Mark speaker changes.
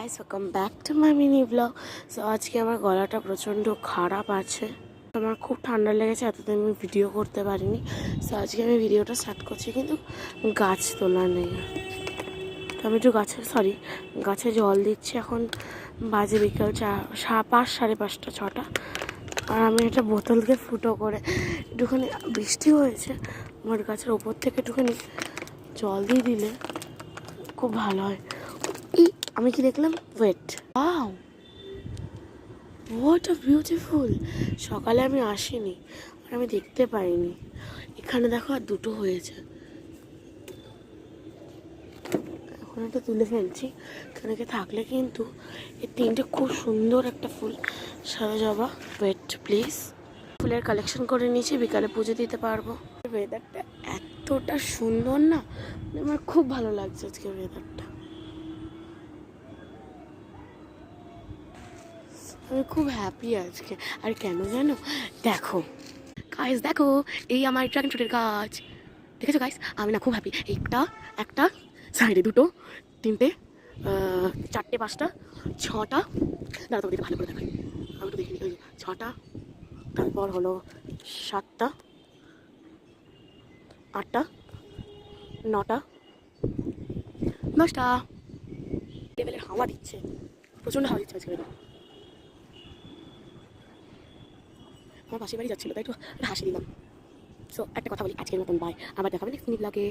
Speaker 1: Guys welcome back to my mini blog. So আজকে আমার গলাটা প্রচণ্ড খারাপ আছে, আমার খুব ঠান্ডা লেগেছে, এতদিন আমি ভিডিও করতে পারিনি। সো আজকে আমি ভিডিওটা স্টার্ট করছি, কিন্তু গাছ তোলা নেই। আমি একটু গাছে জল দিচ্ছি। এখন বাজে বিকাল 5, 5:30, 6টা। আর আমি একটা বোতলকে ফুটো করে একটুখানি বৃষ্টি হয়েছে, আমার গাছের ওপর থেকে একটুখানি জল দিয়ে দিলে খুব ভালো হয়। আমি কি দেখলাম, wait, wow, what a beautiful. সকালে আমি আসিনি আর আমি দেখতে পাইনি। এখানে দেখো আর দুটো হয়েছে, এখন একটা তুলে ফেলছি। এখানে থাকলে কিন্তু এই তিনটে খুব সুন্দর একটা ফুল, সাদা জবা। ওয়েট প্লিজ, ফুলের কালেকশন করে নিয়েছি, বিকালে পুজো দিতে পারবো। ওয়েদারটা এতটা সুন্দর না, আমার খুব ভালো লাগছে আজকে ওয়েদারটা। আমি খুব হ্যাপি আজকে। আর কেন জানো, দেখো গাইস, দেখো এই আমার ড্রাগন ফ্রুটের গাছ, দেখেছো গাইস? আমি না খুব হ্যাপি। একটা সাইডে দুটো, তিনটে, 4টে, 5টা, 6টা। দাঁড়া তোমাকে ভালো করে দেখাই, আমি তো দেখিনি। ওই 6টা, তারপর হলো 7টা, 8টা, 9টা, 10টা। লেভেলের হাওয়া দিচ্ছে, প্রচণ্ড হাওয়া দিচ্ছে আজকে। আমার পাশের বাড়ি যাচ্ছিলো, তাই একটু হাসি দিলাম। সো একটা কথা বলি, আজকের মতন বাই, আবার দেখাবে নেক্সট মিনি ব্লগে।